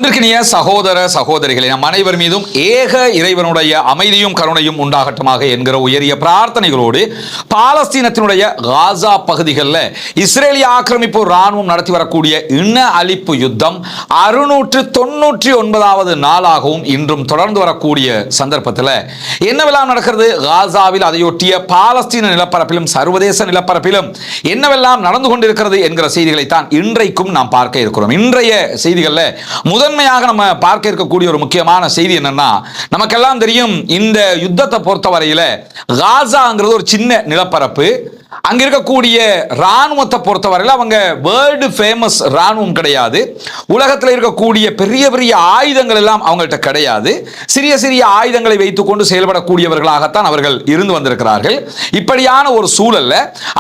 இதற்கினிய சகோதர சகோதரிகளை நம் அனைவர் மீதும் ஏக இறைவனுடைய அமைதியும் கருணையும் உண்டாகட்டுமாக என்கிற உயரிய பிரார்த்தனைகளோடு பாலஸ்தீனத்தினுடைய காசா பகுதிகளில் இஸ்ரேலிய ஆக்கிரமிப்பு ராணுவம் நடத்தி வரக்கூடிய இன அழிப்பு யுத்தம் 699வது நாளாகவும் இன்றும் தொடர்ந்து வரக்கூடிய சந்தர்ப்பத்தில் என்னவெல்லாம் நடக்கிறது, காசாவில் அதையொட்டிய பாலஸ்தீன நிலப்பரப்பிலும் சர்வதேச நிலப்பரப்பிலும் என்னவெல்லாம் நடந்து கொண்டிருக்கிறது என்கிற செய்திகளை தான் இன்றைக்கும் நாம் பார்க்க இருக்கிறோம். இன்றைய செய்திகளில் முதன்மையாக நம்ம பார்க்க இருக்கக்கூடிய ஒரு முக்கியமான செய்தி என்னன்னா, நமக்கெல்லாம் தெரியும் இந்த யுத்தத்தை பொறுத்தவரையில் காசாங்கிறது ஒரு சின்ன நிலப்பரப்பு. அங்க இருக்கக்கூடிய ராணுவத்தை பொறுத்தவரையில் அவங்க வேர்ல்டு ஃபேமஸ் ராணுவம் கிடையாது. உலகத்தில் இருக்கக்கூடிய பெரிய பெரிய ஆயுதங்கள் எல்லாம் அவங்கள்ட்ட கிடையாது. சிறிய சிறிய ஆயுதங்களை வைத்துக்கொண்டு செயல்படக்கூடியவர்களாகத்தான் அவர்கள் இருந்து வந்திருக்கிறார்கள். இப்படியான ஒரு சூழல்ல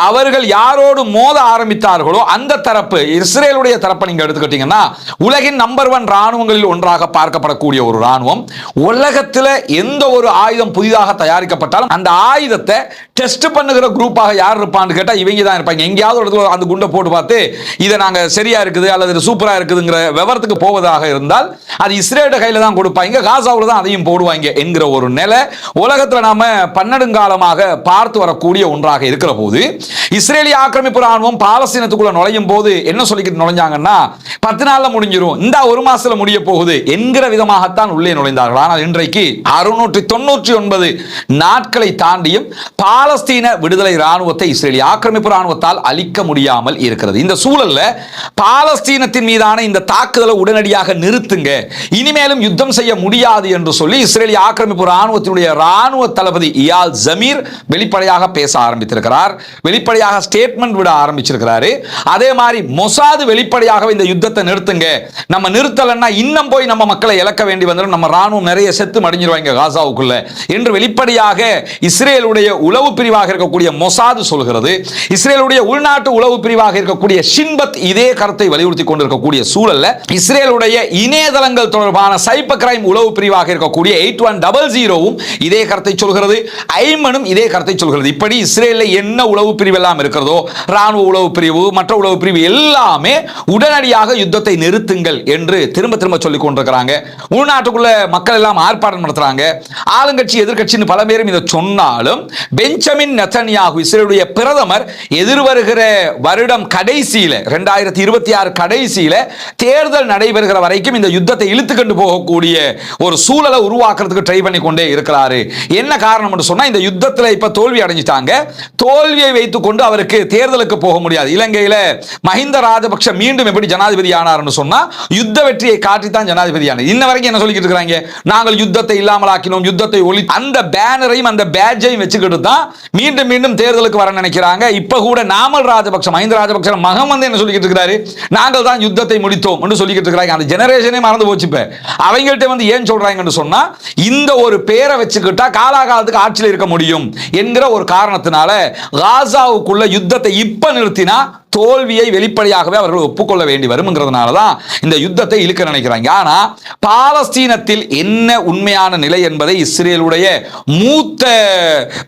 அவர்கள் யாரோடு மோத ஆரம்பித்தார்களோ அந்த தரப்பு, இஸ்ரேலுடைய தரப்பை நீங்க எடுத்துக்கிட்டீங்கன்னா உலகின் நம்பர் 1 ராணுவங்களில் ஒன்றாக பார்க்கப்படக்கூடிய ஒரு ராணுவம். உலகத்தில் எந்த ஒரு ஆயுதம் புதிதாக தயாரிக்கப்பட்டாலும் அந்த ஆயுதத்தை டெஸ்ட் பண்ணுகிற குரூப்பாக யார் இருப்பான்னு கேட்டால் இவங்க தான் இருப்பாங்க. எங்கேயாவது ஒரு இடத்துல அந்த குண்டை போட்டு பார்த்து இதை நாங்கள் சரியா இருக்குது அல்லது சூப்பராக இருக்குதுங்கிற விவரத்துக்கு போவதாக இருந்தால் அது இஸ்ரேல் கையில் தான் கொடுப்பாங்க, காசாவில் தான் அதையும் போடுவாங்க என்கிற ஒரு நிலை உலகத்தில் நாம பன்னெடுங்காலமாக பார்த்து வரக்கூடிய ஒன்றாக இருக்கிற போது இஸ்ரேலிய ஆக்கிரமிப்பு ராணுவம் பாலஸ்தீனத்துக்குள்ள நுழையும் போது என்ன சொல்லிக்கிட்டு நுழைஞ்சாங்கன்னா 10 நாள்ல முடிஞ்சிரும், இந்த ஒரு மாசத்துல முடிய போகுது என்கிற விதமாகத்தான் உள்ளே நுழைந்தார்கள். ஆனால் இன்றைக்கு 699 நாட்களை தாண்டியும் பாலஸ்தீன விடுதலை ராணுவத்தை இஸ்ரேலிய ஆக்கிரமிப்பு ராணுவத்தால் அழிக்க முடியாமல் இருக்கிறது. இந்த சூழல்ல பாலஸ்தீனத்தின் மீதான இந்த தாக்குதலை உடனடியாக நிறுத்துங்க, இனிமேலும் யுத்தம் செய்ய முடியாது என்று சொல்லி இஸ்ரேலிய ஆக்கிரமிப்பு ராணுவத்தினுடைய ராணுவ தளபதி இயால் ஜமீர் வெளிப்படையாக பேச ஆரம்பித்திருக்கிறார். வெளிப்படையாக ஸ்டேட்மெண்ட் விட ஆரம்பிச்சிருக்கிறாரு. அதே மாதிரி மொசாது வெளிப்படையாக இந்த யுத்தத்தை நிறுத்துங்க, நம்ம நிறுத்தலன்னா இன்னும் போய் நம்ம மக்களை இழக்க வேண்டி வந்துடும், நம்ம ராணுவம் நிறைய செத்து மடிஞ்சிருவாங்க காசாவுக்குள்ள என்று வெளிப்படையாக இஸ்ரேலுடைய உளவு பிரிவாக இருக்கக்கூடிய மொசாது சொல்கிறது. இஸ்ரேலுடைய உள்நாட்டு உளவு பிரிவாக இருக்கக்கூடிய ஷின்பத் இதே கருத்தை வலியுறுத்தி கொண்டிருக்கக்கூடிய சூழல்ல இஸ்ரேலுடைய இணையதளங்கள் தொடர்பான சைபர் கிரைம் உளவு பிரிவாக இருக்கக்கூடிய 8100வும் இதே கருத்தை சொல்கிறது. ஐமனும் இதே கருத்தை சொல்கிறது. இப்படி இஸ்ரேலில் என்ன உளவு பிரிவு எல்லாம் இருக்கிறதோ, ராணுவ உளவு பிரிவு மற்ற உளவு பிரிவு எல்லாமே உடனடியாக யுத்தத்தை நிறுத்துங்கள் என்று திரும்ப திரும்ப சொல்லிக் கொண்டிருக்கிறாங்க. உள்நாட்டுக்குள்ள மக்கள் எல்லாம் ஆர்ப்பாட்டம் நடத்துறாங்க. ஆளுங்கட்சி எதிர்கட்சின்னு பல பேரும் இதை சொன்னாலும் பெஞ்சமின் நெதன்யாகு இஸ்ரேலுடைய பிரதமர் எதிர்வருகிற வருடம் கடைசியில 2026 கடைசியில தேர்தல் நடைபெறுகிற வரைக்கும் இந்த யுத்தத்தை இழுத்து கொண்டு போகக்கூடிய ஒரு சூழலை உருவாக்குறதுக்கு ட்ரை பண்ணி கொண்டே இருக்கிறாரு. என்ன காரணம் என்று சொன்னா, இந்த யுத்தத்தில் இப்ப தோல்வி அடைஞ்சிட்டாங்க. தோல்வியை வைத்துக் கொண்டு அவருக்கு தேர்தலுக்கு போக முடியாது. இலங்கையில மஹிந்த ராஜபக்ஷ மீண்டும் எப்படி ஜனாதிபதி ஆனார்னு சொன்னா யுத்த வெற்றியை காட்டித்தான் ஜனாதிபதி ஆனார். இன்ன வரைக்கும் என்ன சொல்லிக்கிட்டு இருக்காங்க, நாங்கள் யுத்தத்தை இல்லாமல் ஆக்கினோம், யுத்தத்தை ஒளி, அந்த பேனரையும் அந்த பேட்ஜையும் வச்சுக்கிட்டு தான் மீண்டும் மீண்டும் தேர்தலுக்கு வர நினைக்கிறாங்க. இப்ப கூட நாமல் ராஜபக்ஷ, மஹிந்த ராஜபக்ஷ மகன் வந்து என்ன சொல்லிக்கிட்டு இருக்காரு, நாங்கள் தான் யுத்தத்தை முடித்தோம் என்று சொல்லிக்கிட்டு இருக்காங்க. அந்த ஜெனரேஷனே மறந்து போச்சு. இப்ப அவங்கள்ட்ட வந்து ஏன் சொல்றாங்கன்னு சொன்னா, இந்த ஒரு பேரை வச்சுக்கிட்டா காலாகாலத்துக்கு ஆட்சியில் இருக்க முடியும் என்கிற ஒரு காரணத்தினால காசாவுக்குள்ள யுத்தத்தை இப்ப நிறுத்தினா தோல்வியை வெளிப்படையாகவே அவர்கள் ஒப்புக்கொள்ள வேண்டி வரும்ங்கிறதுனால தான் இந்த யுத்தத்தை இழுக்க நினைக்கிறாங்க. ஆனா பாலஸ்தீனத்தில் என்ன உண்மையான நிலை என்பதை இஸ்ரேலுடைய மூத்த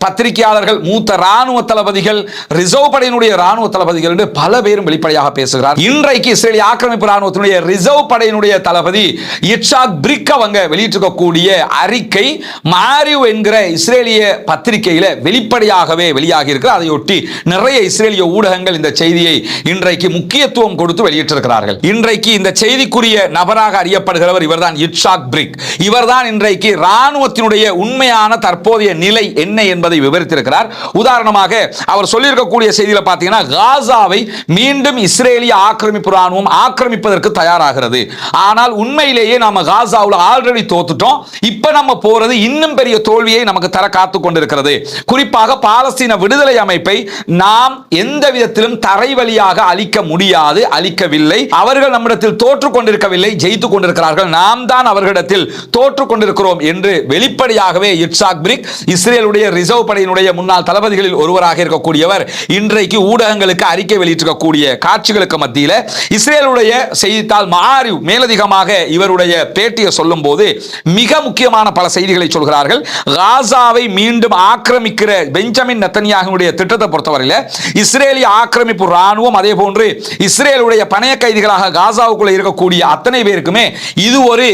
பத்திரிகையாளர்கள், மூத்த ராணுவ தளபதிகள், ரிசர்வ் படையினுடைய ராணுவ தளபதிகள் என்று பல பேரும் வெளிப்படையாக பேசுகிறார். இன்றைக்கு இஸ்ரேலிய ஆக்கிரமிப்பு ராணுவத்தினுடைய ரிசர்வ் படையினுடைய தளபதி இட்சாக் பிரிக் அவங்க வெளியிட்டிருக்கக்கூடிய அறிக்கை மாரிவ் என்கிற இஸ்ரேலிய பத்திரிகையில வெளிப்படையாகவே வெளியாகி இருக்கிற. அதையொட்டி நிறைய இஸ்ரேலிய ஊடகங்கள் இந்த செய்தியை இன்றைக்கு முக்கியத்துவம் கொடுத்து வெளியிட்டிருக்கிறார்கள். இன்றைக்கு இந்த செய்திக்குரிய நபராக அறியப்படுகிறவர் இவர்தான் இட்சாக் பிரிக். இவர்தான் இன்றைக்கு ராணுவத்தினுடைய உண்மையான தற்போதைய நிலை என்ன என்பதை விவரித்திருக்கிறார். உதாரணமாக அவர் சொல்லியிருக்கக்கூடிய செய்தியில பார்த்தீங்கன்னா, காசாவை மீண்டும் இஸ்ரேலிய ஆக்கிரமிப்பு ராணுவம் ஆக்கிரமிப்பதற்கு தயாராகிறது. ஆனால் உண்மையிலேயே நாம காசாவில் ஆல்ரெடி தோத்துட்டோம். இப்ப நம்ம போறது இன்னும் பெரிய தோல்வியை நமக்கு தர காத்து கொண்டிருக்கிறது. குறிப்பாக பாலஸ்தீன விடுதலை அமைப்பை நாம் எந்த விதத்திலும் தரை வழியாக அழிக்க முடியாது, அழிக்கவில்லை. அவர்கள் நம்மிடத்தில் தோற்று கொண்டிருக்கவில்லை, ஜெயித்துக் கொண்டிருக்கிறார்கள். நாம் தான் அவர்களிடத்தில் தோற்று கொண்டிருக்கிறோம் என்று வெளிப்படையாகவே இட்சாக் பிரிக், இஸ்ரேலுடைய ரிசர்வ் படையினுடைய முன்னாள் தளபதிகளில் ஒருவராக இருக்கக்கூடியவர், இன்றைக்கு ஊடகங்களுக்கு அறிக்கை வெளியிட்டிருக்கக்கூடிய காட்சிகளுக்கு மத்தியில் இஸ்ரேலுடைய செய்தித்தாள் மாரிவ் மேலதிகமாக இவருடைய பேட்டியை சொல்லும் போது மிக முக்கியமான பல செய்திகளை சொல்கிறார்கள். காசாவை மீண்டும் ஆக்கிரமிக்கிற பெஞ்சமின் நெதன்யாகுவுடைய திட்டத்தை பொறுத்தவரையில் இஸ்ரேலிய ஆக்கிரமிப்பு ராணுவம், அதே போன்று இஸ்ரேலுடைய பணைய கைதிகளாக காசாவுக்குள்ள இருக்கக்கூடிய அத்தனை பேருக்குமே இது ஒரு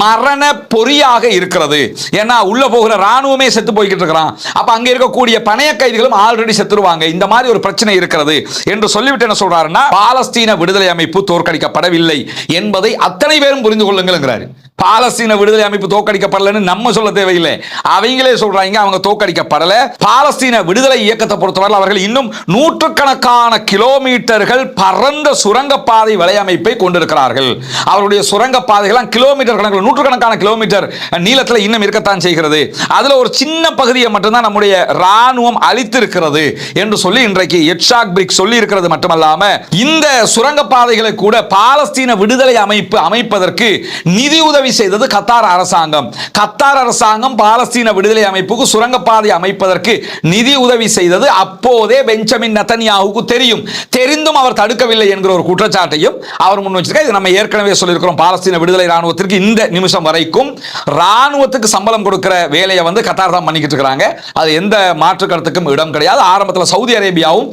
மரண பொறியாக இருக்கிறது. ஏன்னா உள்ள போகிற ராணுவமே செத்து போய்கிட்டு இருக்கிறான். அப்ப அங்க இருக்கக்கூடிய பணைய கைதிகளும் ஆல்ரெடி செத்துருவாங்க. இந்த மாதிரி ஒரு பிரச்சனை இருக்கிறது என்று சொல்லிவிட்டு என்ன சொல்றாருன்னா, பாலஸ்தீன விடுதலை அமைப்பு தோற்கடிக்கப்படவில்லை என்பதை அத்தனை பேரும் புரிந்து கொள்ளுங்கள். பாலஸ்தீன விடுதலை அமைப்பு தோற்கடிக்கப்படலன்னு நம்ம சொல்ல தேவையில்லை, அவங்களே சொல்றாங்க அவங்க தோற்கடிக்கப்படல. பாலஸ்தீன விடுதலை இயக்கத்தை பொறுத்தவரை அவர்கள் இன்னும் நூற்றுக்கணக்கான கிலோமீட்டர்கள் பரந்த சுரங்கப்பாதை வலையமைப்பை கொண்டிருக்கிறார்கள். அவருடைய சுரங்கப்பாதைகள் கிலோமீட்டர் கணக்கில், நூற்றுக்கணக்கான கிலோமீட்டர் நீளத்தில் இன்னும் இருக்கத்தான் செய்கிறது. அதுல ஒரு சின்ன பகுதியை மட்டும்தான் நம்முடைய ராணுவம் அழித்திருக்கிறது என்று சொல்லி இன்றைக்கு இட்சாக் பிரிக் சொல்லி இருக்கிறது மட்டுமல்லாம, இந்த சுரங்கப்பாதைகளை கூட பாலஸ்தீன விடுதலை அமைப்பு அமைப்பதற்கு நிதி உதவி செய்தது கத்தார் அரசாங்கம். கத்தார் அரசாங்கம் பாலஸ்தீன விடுதலை அமைப்புக்கு சுரங்கப்பாதை அமைப்பதற்கு நிதி உதவி செய்தது அப்போதே பெஞ்சமின் நெதன்யாஹுவுக்கு தெரியும். தெரிந்தும் அவர் தடுக்கவில்லை என்கிற ஒரு குற்றச்சாட்டையும் அவர் முன் வச்சிருக்கார். இது நம்ம ஏற்கனவே சொல்லியிருக்கிறோம். பாலஸ்தீன விடுதலை ராணுவத்திற்கு இந்த நிமிஷம் வரைக்கும் ராணுவத்துக்கு சம்பளம் கொடுக்கிற வேலையை கத்தார் தான் பண்ணிக்கிட்டு இருக்காங்க. அது எந்த மாற்று கருத்துக்கும் இடம் கிடையாது. ஆரம்பத்தில் சவுதி அரேபியாவும்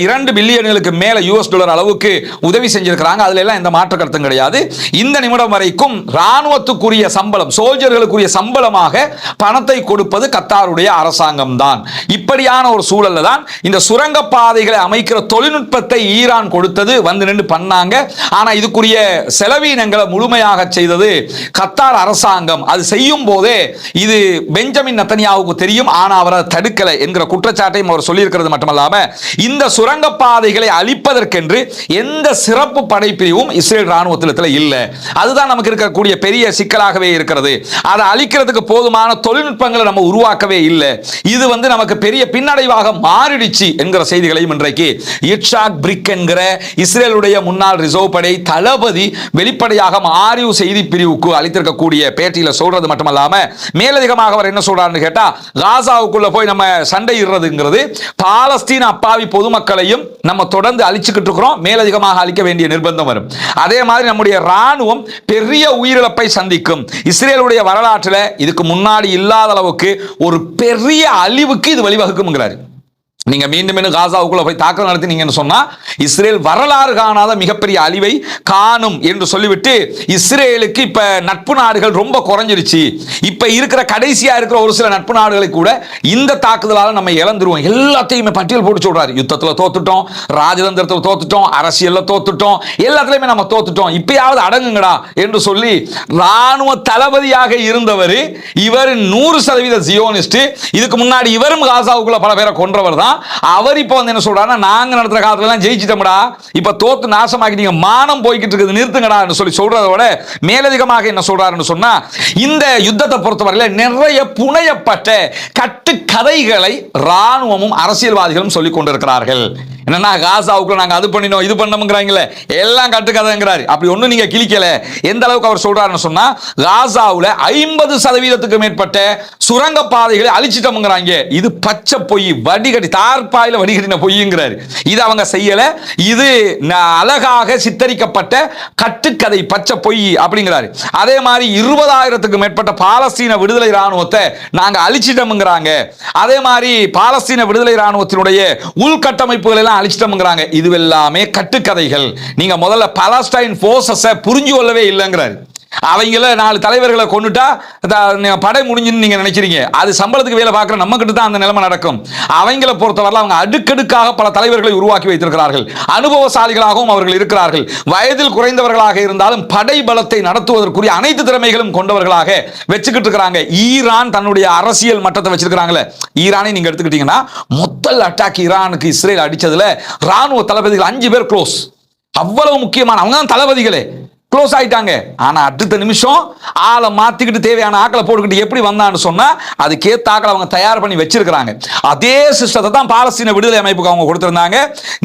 $2 பில்லியனுக்கு மேல US அளவுக்கு உதவி செஞ்சிருக்கிறாங்க. அதுல எல்லாம் எந்த மாற்று கருத்தும் கிடையாது. இந்த நிமிடம் வரைக்கும் ராணுவத்துக்குரிய சம்பளம், சோல்ஜர்களுக்குரிய சம்பளமாக பணத்தை கொடுப்பது கத்தாருடைய அரசாங்கம் தான். இப்படியான ஒரு சூழல்ல தான் இந்த சுரங்க பாதைகளை அமைக்கிற தொழில்நுட்பத்தை ஈரான் கொடுத்தது, வந்து நின்று பண்ணாங்க. ஆனா இதுக்குரிய செலவீனங்களை முழுமையாக செய்தது கத்தார் அரசாங்கம். அது செய்யும் போதே இது பெஞ்சமின் நெதன்யாஹுவுக்கு தெரியும், ஆனா அவர் தடுக்கலை என்கிற குற்றச்சாட்டையும் அவர் சொல்லியிருக்கிறது மட்டுமல்லாம, இந்த சுரங்க பாதைகளை அழிப்பதற்கென்று எந்த சிறப்பு படைப்பிரிவும் இஸ்ரேல் ராணுவத்தில் இல்லை. அதுதான் நமக்கு இருக்கக்கூடிய பெரிய சிக்கலாகவே இருக்கிறது. அதை அழிக்கிறதுக்கு போதுமான தொழில்நுட்பங்களை நம்ம உருவாக்கவே இல்லை. இது நமக்கு பெரிய பின்னடைவாக மாறிடுச்சு என்கிற செய்திகளையும் இன்றைக்கு இட்சாக் பிரிக் என்கிற இஸ்ரேலுடைய முன்னாள் ரிசர்வ் படை தளபதி வெளிப்படையாக ஆரிவ் செய்தி பிரிவுக்கு அளித்திருக்கக்கூடிய பேட்டியில சொல்றது மட்டுமல்லாம, மேலதிகமாக அவர் என்ன சொல்றாருன்னு கேட்டா, காசாவுக்குள்ள போய் நம்ம சண்டையிடுறதுங்கிறது பாலஸ்தீன அப்பாவி பொதுமக்களையும் நம்ம தொடர்ந்து அழிச்சுக்கிட்டு இருக்கிறோம், மேலதிகமாக அழிக்க வேண்டிய நிர்பந்தம் வரும். அதே மாதிரி நம்முடைய ராணுவம் பெரிய உயிரிழப்பை சந்திக்கும். இஸ்ரேலுடைய வரலாற்றில் இதுக்கு முன்னாடி இல்லாத அளவுக்கு ஒரு பெரிய அழிவுக்கு இது வழிவகுக்கும்ங்கிறாரு. நீங்க மீண்டும் காசாவுக்குள்ள போய் தாக்குதல் நடத்தினீங்கன்னு சொன்னா இஸ்ரேல் வரலாறு காணாத மிகப்பெரிய அழிவை காணும் என்று சொல்லிவிட்டு, இஸ்ரேலுக்கு இப்ப நட்பு நாடுகள் ரொம்ப குறைஞ்சிருச்சு, இப்ப இருக்கிற கடைசியா இருக்கிற ஒரு சில நட்பு நாடுகளை கூட இந்த தாக்குதலால நம்ம இழந்துருவோம், எல்லாத்தையுமே பட்டியல் போட்டு சொல்றாரு. யுத்தத்துல தோத்துட்டோம், ராஜதந்திரத்தில் தோத்துட்டோம், அரசியல்ல தோத்துட்டோம், எல்லாத்திலையுமே நம்ம தோத்துட்டோம், இப்பயாவது அடங்குங்கடா என்று சொல்லி ராணுவ தளபதியாக இருந்தவர் இவர் 100% ஜியோனிஸ்ட். இதுக்கு முன்னாடி இவரும் காசாவுக்குள்ள பல பேரை கொன்றவர் தான். அவர் இப்போ என்ன சொல்றாருன்னா, நாங்க நடத்துற காலத்துல எல்லாம் ஜெயிச்சிட்டோம்டா, இப்ப தோத்து நாசமாக்கிட்டீங்க, மானம் போய்கிட்டு இருக்குது, நிறுத்துங்கடா சொல்லி சொல்றதோட மேலதிகமாக என்ன சொல்றாருன்னு சொன்னா, இந்த யுத்தத்தை பொறுத்தவரையில நிறைய புனையப்பட்ட கட்டுக்கதைகளை ராணுவமும் அரசியல்வாதிகளும் சொல்லிக் கொண்டிருக்கிறார்கள். என்னன்னா, காசாவுக்குள்ள நாங்க அது பண்ணினோம் இது பண்ணோம்ங்கறாங்களே, எல்லாம் கட்டுக்கதைங்கிறாரு. அப்படி ஒண்ணு நீங்க கிழிக்கல. எந்த அளவுக்கு அவர் சொல்றாருன்னு சொன்னா, காசாவுல 50% மேற்பட்ட சுரங்க பாதைகளை அழிச்சிட்டோம்ங்கறாங்க. இது பச்சை பொய், வடிகட்டி தார்பாயில வடிகட்டின பொய்ங்கிறாரு. இது அவங்க செய்யல, இது அழகாக சித்தரிக்கப்பட்ட கட்டுக்கதை, பச்சை பொய் அப்படிங்கிறாரு. அதே மாதிரி 20,000க்கு மேற்பட்ட பாலஸ்தீன விடுதலை ராணுவத்தை நாங்க அழிச்சிட்டோம்ங்கறாங்க. அதே மாதிரி பாலஸ்தீன விடுதலை ராணுவத்தினுடைய உள்கட்டமைப்புகள் எல்லாம் அழிச்சிட்டோம்ங்கறாங்க. இது எல்லாமே கட்டுக்கதைகள். நீங்க முதல்ல பாலஸ்டைன் போர்சஸை புரிஞ்சு கொள்ளவே இல்லைங்கிறாரு. அவங்கள 4 தலைவர்களை கொண்டுட்டா படை முடிஞ்சுன்னு நீங்க நினைக்கிறீங்க. அது சம்பளத்துக்கு வேலை பார்க்குற நம்ம கிட்ட தான் அந்த நிலைமை நடக்கும். அவங்களை பொறுத்தவரை அவங்க அடுக்கடுக்காக பல தலைவர்களை உருவாக்கி வைத்திருக்கிறார்கள். அனுபவசாலிகளாகவும் அவர்கள் இருக்கிறார்கள். வயதில் குறைந்தவர்களாக இருந்தாலும் படை பலத்தை நடத்துவதற்குரிய அனைத்து திறமைகளும் கொண்டவர்களாக வச்சுக்கிட்டு இருக்கிறாங்க. ஈரான் தன்னுடைய அரசியல் மட்டத்தை வச்சிருக்கிறாங்களே, ஈரானை நீங்க எடுத்துக்கிட்டீங்கன்னா முதல் அட்டாக் ஈரானுக்கு இஸ்ரேல் அடிச்சதுல ராணுவ தளபதிகள் 5 பேர் க்ளோஸ். அவ்வளவு முக்கியமான அவங்க தான் தளபதிகளே, க்ளோஸ் ஆயிட்டாங்க. ஆனா அடுத்த நிமிஷம் ஆளை மாத்திக்கிட்டு தேவையான ஆக்களை போட்டுக்கிட்டு எப்படி வந்தான்னு சொன்னா அதுக்கேத்த ஆக்களை அவங்க தயார் பண்ணி வச்சிருக்கிறாங்க. அதே சிஸ்டத்தை தான் பாலஸ்தீன விடுதலை அமைப்புக்கு அவங்க கொடுத்திருந்தாங்க.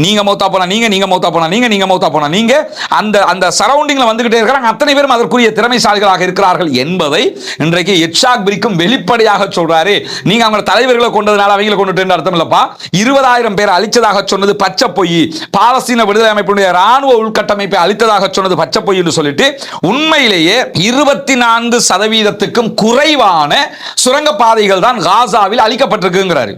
நீங்க மௌத்தா போனா நீங்க, நீங்க மௌத்தா போனா நீங்க, நீங்க மௌத்தா போனா நீங்க, அந்த சரௌண்டிங்ல வந்துகிட்டே இருக்கிறாங்க. அத்தனை பேரும் அதற்குரிய திறமைசாலிகளாக இருக்கிறார்கள் என்பதை இன்றைக்கு இட்சாக் பிரிக்கும் வெளிப்படையாக சொல்றாரு. நீங்க அவங்க தலைவர்களை கொண்டதுனால அவங்களை கொண்டுட்டு அர்த்தம் இல்லப்பா. 20,000 பேர் அழிச்சதாக சொன்னது பச்சை பொய். பாலஸ்தீன விடுதலை அமைப்புடைய ராணுவ உள்கட்டமைப்பை அழித்ததாக சொன்னது பச்சை பொய் என்று சொல்லிட்டு உண்மையிலேயே 24% குறைவான சுரங்க பாதைகள் தான் காசாவில் அழிக்கப்பட்டிருக்குங்கிறாரு.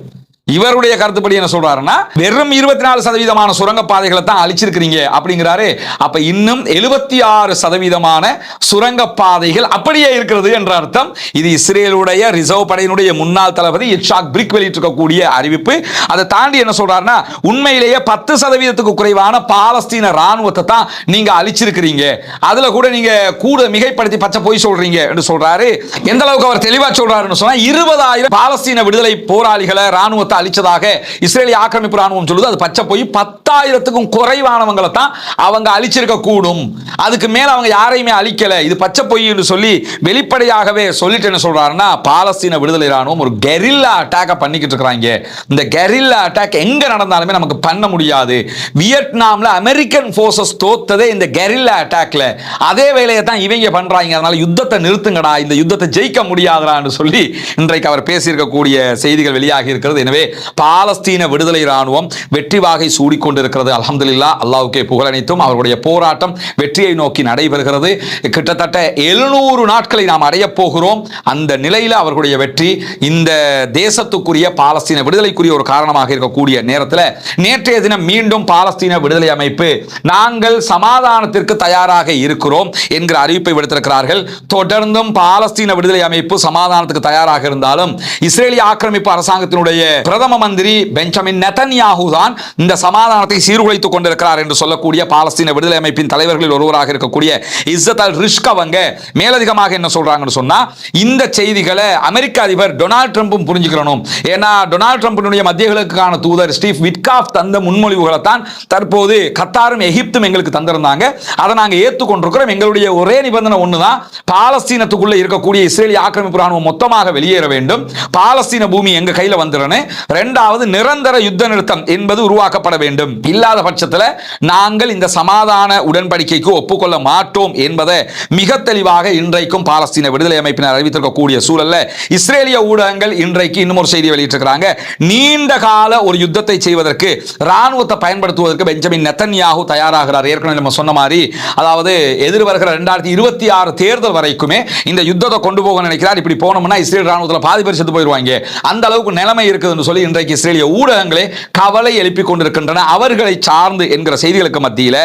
இவருடைய கருத்துப்படி என்ன சொல்றாருன்னா வெறும் 24% சுரங்கப்பாதைகளை தான் அழிச்சிருக்கிறீங்க அப்படிங்கிறாரு. அப்ப இன்னும் 76% சுரங்கப்பாதைகள் அப்படியே இருக்கிறது என்ற அர்த்தம். இது இஸ்ரேலுடைய ரிசர்வ் படையினுடைய முன்னாள் தளபதி இட்சாக் பிரிக் வெளியிட்டிருக்கக்கூடிய அறிவிப்பு. அதை தாண்டி என்ன சொல்றாருன்னா உண்மையிலேயே 10% குறைவான பாலஸ்தீன ராணுவத்தை தான் நீங்க அழிச்சிருக்கிறீங்க, அதுல கூட நீங்க கூட மிகைப்படுத்தி பச்சை போய் சொல்றீங்க என்று சொல்றாரு. எந்த அளவுக்கு அவர் தெளிவா சொல்றாருன்னு சொன்னா 20,000 பாலஸ்தீன விடுதலை போராளிகளை ராணுவத்தை அழிச்சதாக இஸ்ரேலிய ஆக்கிரமிப்பு ராணுவம் சொல்லுது. அது பச்சை போய் 10,000க்கும் குறைவானவங்களை தான் அவங்க அழிச்சிருக்க கூடும், அதுக்கு மேல அவங்க யாரையுமே அழிக்கல, இது பச்சை பொய் என்று சொல்லி வெளிப்படையாகவே சொல்லிட்டு என்ன சொல்றாருன்னா பாலஸ்தீன விடுதலை ராணுவம் ஒரு கெரில்லா அட்டாக் பண்ணிக்கிட்டு இருக்காங்க. இந்த கெரில்லா அட்டாக் எங்க நடந்தாலுமே நமக்கு பண்ண முடியாது. வியட்நாம்ல அமெரிக்கன் போர்சஸ் தோத்ததே இந்த கெரில்லா அட்டாக்ல, அதே வேலையை தான் இவங்க பண்றாங்க. அதனால யுத்தத்தை நிறுத்துங்கடா, இந்த யுத்தத்தை ஜெயிக்க முடியாதுடான்னு சொல்லி இன்றைக்கு அவர் பேசியிருக்கக்கூடிய செய்திகள் வெளியாகி இருக்கிறது. எனவே பாலஸ்தீன விடுதலை ராணுவம் வெற்றி வாகை சூடிக்கொண்டிருக்கிறது. அல்ஹம்துலில்லாஹ், அல்லாஹ்வுக்கே புகழனைத்தும். அவர்களுடைய போராட்டம் வெற்றியை நோக்கி நடைபெறுகிறது. கிட்டத்தட்ட 700 நாட்களை நாம் அடைய போகிறோம். அந்த நிலையில் அவர்களுடைய வெற்றி இந்த தேசத்துக்குரிய பாலஸ்தீன விடுதலைக்குரிய ஒரு காரணமாக இருக்கக்கூடிய நேரத்தில் நேற்றைய தினம் மீண்டும் பாலஸ்தீன விடுதலை அமைப்பு நாங்கள் சமாதானத்திற்கு தயாராக இருக்கிறோம் என்கிற அறிவிப்பை விடுத்திருக்கிறார்கள். தொடர்ந்தும் பாலஸ்தீன விடுதலை அமைப்பு சமாதானத்துக்கு தயாராக இருந்தாலும் இஸ்ரேலிய ஆக்கிரமிப்பு அரசாங்கத்தினுடைய பிரதம மந்திரி பெஞ்சமின் நெதன்யாஹூ தான் இந்த சமாதானத்தை சீர்குலைத்துக் கொண்டிருக்கிறார் என்று சொல்லக்கூடிய பாலஸ்தீன விடுதலை அமைப்பின் தலைவர்களில் ஒருவராக இருக்கக்கூடிய இஸ்ஸத் அல் ரிஷ்க் அவங்க மேலதிகமாக என்ன சொல்றாங்கன்னு சொன்னா இந்த செய்திகளை அமெரிக்க அதிபர் டொனால்ட் ட்ரம்பும் புரிஞ்சுக்கணும். ஏன்னா டொனால்ட் ட்ரம்பினுடைய மத்திய கிழக்குக்கான தூதர் ஸ்டீவ் விட்காஃப் தந்த முன்மொழிவுகளை தான் தற்போது கத்தாரும் எகிப்தும் எங்களுக்கு தந்திருந்தாங்க. அதை நாங்கள் ஏற்றுக்கொண்டிருக்கிறோம். எங்களுடைய ஒரே நிபந்தனை ஒண்ணுதான், பாலஸ்தீனத்துக்குள்ள இருக்கக்கூடிய இஸ்ரேலிய ஆக்கிரமிப்பு ராணுவம் மொத்தமாக வெளியேற வேண்டும், பாலஸ்தீன பூமி எங்க கையில வந்துடணும், இரண்டாவது நிரந்தர யுத்த நிறுத்தம் என்பது உருவாக்கப்பட வேண்டும். இல்லாத பட்சத்தில் நாங்கள் இந்த சமாதான உடன்படிக்கைக்கு ஒப்புக்கொள்ள மாட்டோம் என்பதை மிக தெளிவாக இன்றைக்கும் பாலஸ்தீன விடுதலை அமைப்பினர் அறிவித்திருக்கக்கூடிய சூழல்ல இஸ்ரேலிய ஊடகங்கள் இன்றைக்கு இன்னும் ஒரு செய்தி வெளியிட்டிருக்கிறாங்க. நீண்ட கால ஒரு யுத்தத்தை செய்வதற்கு ராணுவத்தை பயன்படுத்துவதற்கு பெஞ்சமின் நெதன்யாஹூ தயாராகிறார். ஏற்கனவே நம்ம சொன்ன மாதிரி, அதாவது எதிர்வருகிற 2026 தேர்தல் வரைக்குமே இந்த யுத்தத்தை கொண்டு போக நினைக்கிறார். இப்படி போனோம்னா இஸ்ரேல் ராணுவத்தில் பாதி பேர் செத்து போயிடுவாங்க, அந்த அளவுக்கு நிலைமை இருக்குதுன்னு சொல்லி இன்றைக்கு இஸ்ரேலிய ஊடகங்களே கவலை எழுப்பிக் கொண்டிருக்கின்றன. அவர்களை சார்ந்து என்கிற செய்திகளுக்கு மத்தியில்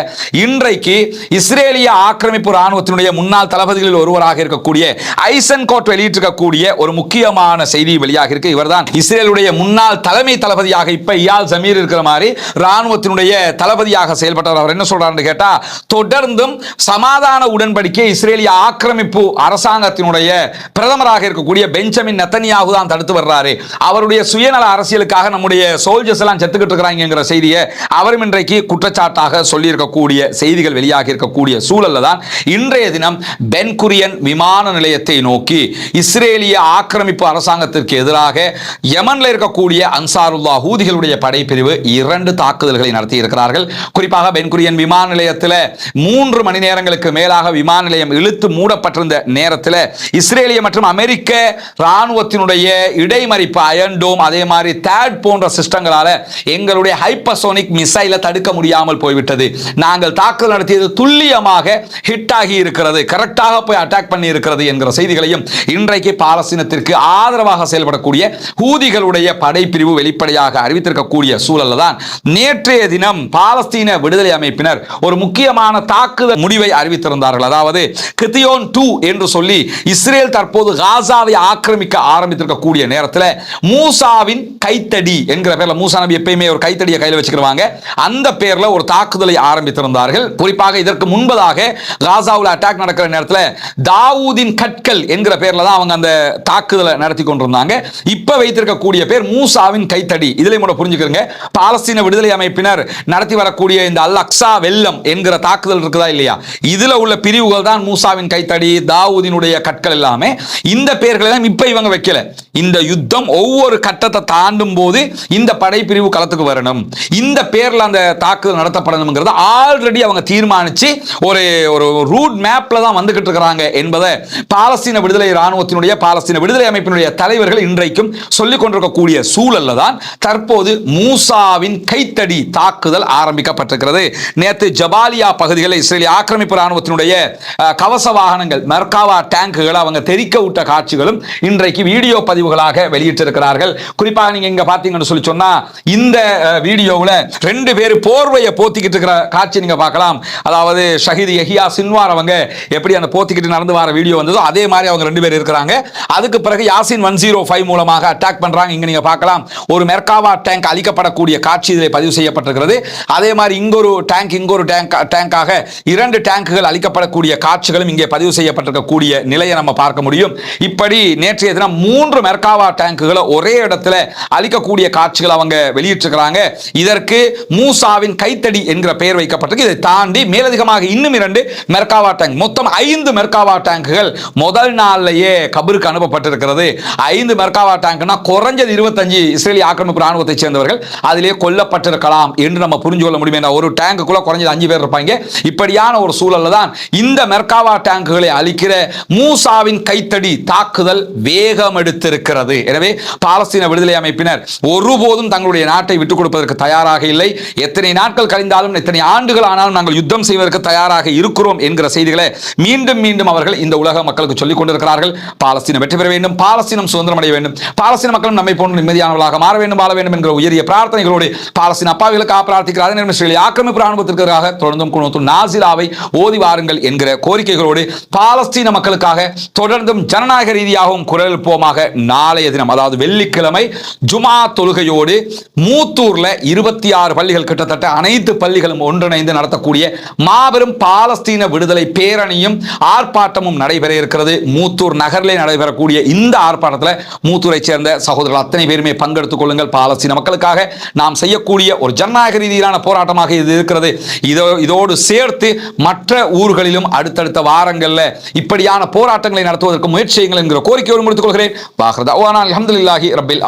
இன்றைக்கு இஸ்ரேலிய ஆக்கிரமிப்பு ராணுவத்தினுடைய முன்னாள் தளபதிகளில் ஒருவராக இருக்கக்கூடிய ஐசன்கோட் வெளியிட்டிருக்கக்கூடிய ஒரு முக்கியமான செய்தி வெளியாக இருக்கு. இவர்தான் இஸ்ரேலுடைய முன்னாள் தலைமை தளபதியாக இப்ப இயால் ஜமீர் இருக்கிற மாதிரி ராணுவத்தினுடைய தளபதியாக செயல்பட்டவர். அவர் என்ன சொல்றாருன்னு கேட்டா, தொடர்ந்தும் சமாதான உடன்படிக்கை இஸ்ரேலிய ஆக்கிரமிப்பு அரசாங்கத்தினுடைய பிரதமராக இருக்கக்கூடிய பெஞ்சமின் நெதன்யாஹூ தான் தடுத்து வர்றாரு. அவருடைய சுயநல அரசியலுக்காக நம்முடைய சோல்ஜர்ஸ் எல்லாம் செத்துக்கிட்டு இருக்கிறாங்கிற செய்தியை அவரும் இன்றைக்கு குற்றச்சாட்டாக சொல்லி இருக்கக்கூடிய செய்திகள் வெளியாக இருக்கக்கூடிய சூழல்ல தான் இன்றைய தினம் பென் குரியன் விமான நிலையத்தை நோக்கி இஸ்ரேலிய ஆக்கிரமிப்பு அரசாங்கத்திற்கு எதிராக யமன்ல இருக்கக்கூடிய அன்சாருல்லா ஹூதிகளுடைய படைப்பிரிவு 2 தாக்குதல்களை நடத்தி இருக்கிறார்கள். குறிப்பாக பென் குரியன் விமான நிலையத்தில் 3 மணி நேரங்களுக்கு மேலாக விமான நிலையம் இழுத்து மூடப்பட்டிருந்த நேரத்தில் இஸ்ரேலிய மற்றும் அமெரிக்க ராணுவத்தினுடைய இடைமறிப்பு அயன்டோம் அதே மாதிரி தேட் போன்ற சிஸ்டங்களால எங்களுடைய ஹைப்பர்சோனிக் மிசைலை தடுக்க முடியாமல் போய்விட்டது. நாங்கள் தாக்குதல் நடத்தியது துல்லியமாக ஹிட் ஆகி இருக்கிறது, கரெக்டாக போய் அட்டாக் பண்ணி இருக்கிறது என்கிற செய்திகளையும் இன்றைக்கு பாலஸ்தீனத்திற்கு ஆதரவாக செயல்படக்கூடிய ஹூதிகளுடைய படைப்பிரிவு வெளிப்படையாக அறிவித்திருக்கக்கூடிய சூழல்ல தான் நேற்றைய தினம் பாலஸ்தீன விடுதலை அமைப்பினர் ஒரு முக்கியமான தாக்குதல் முடிவை அறிவித்திருந்தார்கள். அதாவது கிதியோன் 2 என்று சொல்லி இஸ்ரேல் தற்போது காசாவை ஆக்கிரமிக்க ஆரம்பித்திருக்கக்கூடிய நேரத்தில் மூசாவின் கைத்தடி என்கிற பேர்ல, மூசா நபி எப்பயுமே ஒரு கைத்தடியை கையில் வச்சுக்கிடுவாங்க, அந்த பேர்ல ஒரு தாக்குதலை ஆரம்பித்திருந்தார்கள். குறிப்பாக இதற்கு முன்பதாக காசாவில் அட்டாக் நடக்கிற நேரத்தில் தாவூதின் கற்கள் என்கிற பேர்ல தான் அவங்க அந்த தாக்குதலை நடத்தி கொண்டிருந்தாங்க. இப்ப வைத்திருக்கக்கூடிய பேர் மூசாவின் கைத்தடி. இதிலே கூட புரிஞ்சுக்கிறங்க, பாலஸ்தீன விடுதலை அமைப்பினர் நடத்தி வரக்கூடிய இந்த அல் அக்ஸா வெள்ளம் என்கிற தாக்குதல் இருக்குதா இல்லையா, இதுல உள்ள பிரிவுகள் தான் மூசாவின் கைத்தடி, தாவூதினுடைய கற்கள் எல்லாமே. இந்த பெயர்களை தான் இப்ப இவங்க வைக்கல. இந்த யுத்தம் ஒவ்வொரு கட்டத்தை தாண்டும் போது இந்த படைப்பிரிவு களத்துக்கு வரணும், இந்த பேர்ல அந்த தாக்குதல் நடத்தப்படணும்ங்கிறத ஆல்ரெடி அவங்க தீர்மானிச்சு ஒரு ரூட் மேப்ல தான் வந்துகிட்டு இருக்கிறாங்க என்பதை பாலஸ்தீன விடுதலை ராணுவத்தினுடைய பாலஸ்தீன விடுதலை அமைப்பினுடைய தலைவர்கள் இன்றைக்கும் சொல்லிக் கொண்டிருக்கக்கூடிய சூழல்ல தான் தற்போது மூசாவின் கைத்தடி தாக்குதல் ஆரம்பிக்கப்பட்டிருக்கிறது. நேற்று ஜபாலியா பகுதிகளில் இஸ்ரேலிய ஆக்கிரமிப்பு ராணுவத்தினுடைய கவச வாகனங்கள் மெர்காவா டேங்குகளை அவங்க தெரிக்க விட்ட காட்சிகளும் இன்றைக்கு வீடியோ பதிவுகளாக வெளியிட்டிருக்கிறார்கள். குறிப்பாக நீங்க இங்க பாத்தீங்கன்னு சொல்லி சொன்னா இந்த வீடியோவுல 2 பேர் போர்வையை போத்திக்கிட்டு இருக்கிற காட்சி நீங்க பார்க்கலாம். அதாவது ஷஹீத் யஹியா சின்வார் அவங்க எப்படி அந்த போத்திக்கிட்டு நடந்து வர வீடியோ வந்ததோ அதே மாதிரி அவங்க 2 பேர் இருக்கிறாங்க. அதுக்கு பிறகு யாசின் 105 மூலமாக அட்டாக் பண்றாங்க. இங்க நீங்க பார்க்கலாம் ஒரு மெர்காவா டேங்க் அழிக்கப்படக்கூடிய காட்சி இதில் பதிவு செய்யப்பட்டிருக்கிறது. அதே மாதிரி இங்கொரு டேங்காக 2 டேங்குகள் அழிக்கப்படக்கூடிய காட்சிகளும் இங்கே பதிவு செய்யப்பட்டிருக்கக்கூடிய நிலையை நம்ம பார்க்க முடியும். இப்படி நேற்றைய தினம் 3 மெர்காவா டேங்குகளை ஒரே இடத்துல அழிக்கக்கூடிய காட்சிகள் அவங்க வெளியிட்டிருக்கிறாங்க. இதற்கு மூசாவின் கைத்தடி என்கிற பெயர் வைக்கப்பட்டிருக்கு. இதை தாண்டி மேலதிகமாக இன்னும் 2 மெர்காவா டேங்க், மொத்தம் 5 மெர்காவா டேங்குகள் முதல் நாள்லயே கபருக்கு அனுப்பப்பட்டிருக்கிறது. 5 மெர்காவா டேங்க்னா குறைஞ்சது 25 இஸ்ரேலிய ஆக்கிரமிப்பு ராணுவத்தை சேர்ந்தவர்கள் அதிலே கொல்லப்பட்டிருக்கலாம் என்று நம்ம புரிஞ்சு கொள்ள முடியும். ஒரு டேங்குக்குள்ள குறைஞ்சது 5 பேர் இருப்பாங்க. இப்படியான ஒரு சூழல்ல தான் இந்த மெர்காவா டேங்குகளை அழிக்கிற மூசாவின் கைத்தடி தாக்குதல் வேகம் எடுத்திருக்கிறது. எனவே பாலஸ்தீன விடுதலை அமைப்பினர் ஒருபோதும் தங்களுடைய நாட்டை விட்டுக் கொடுப்பதற்கு தயாராக இல்லை. எத்தனை நாட்கள் கழிந்தாலும், எத்தனை ஆண்டுகள் ஆனாலும் நாங்கள் யுத்தம் செய்வதற்கு தயாராக இருக்கிறோம் என்கிற செய்திகளை மீண்டும் மீண்டும் அவர்கள் இந்த உலக மக்களுக்கு சொல்லிக் கொண்டிருக்கிறார்கள். பாலஸ்தீனம் வெற்றி பெற வேண்டும், பாலஸ்தீனம் சுதந்திரம் அடைய வேண்டும், பாலஸ்தீன மக்களும் நம்மை போன்ற நிம்மதியானவர்களாக மாற வேண்டும், வாழ வேண்டும் என்கிற உயரிய பிரார்த்தனைகளோடு பாலஸ்தீன அப்பாவிகளுக்காக பிரார்த்திக்கிறார்கள். ஆக்கிரமிப்பு ராணுவத்திற்காக தொடர்ந்தும் குனூத்துல் நாசிலாவை ஓதி வாருங்கள் என்கிற கோரிக்கைகளோடு பாலஸ்தீன மக்களுக்காக தொடர்ந்தும் ஜனநாயக ரீதியாகவும் குரல் எழுப்புவோமாக. நாளைய தினம் அதாவது வெள்ளிக்கிழமை ஜுமா தொழுகையோடு மூத்தூர்ல 26 பள்ளிகள், கிட்டத்தட்ட அனைத்து பள்ளிகளும் ஒன்றிணைந்து நடத்தக்கூடிய மாபெரும் பாலஸ்தீன விடுதலை பேரணியும் ஆர்ப்பாட்டமும் நடைபெற இருக்கிறது. மூத்தூர் நகரிலே நடைபெறக்கூடிய இந்த ஆர்ப்பாட்டத்தில் மூத்தூரை சேர்ந்த சகோதரர்கள் அத்தனை பேருமே பங்கெடுத்துக் கொள்ளுங்கள். பாலஸ்தீன மக்களுக்காக நாம் செய்யக்கூடிய ஒரு ஜனநாயக ரீதியிலான போராட்டமாக இது இருக்கிறது. இதோடு சேர்த்து மற்ற ஊர்களிலும் அடுத்தடுத்த வாரங்களில் இப்படியான போராட்டங்களை நடத்துவதற்கு முயற்சி செய்யுங்கள் என்கிற கோரிக்கையோடு முடித்துக் கொள்கிறேன். அல்ஹம்துலில்லாஹி ரப்பில்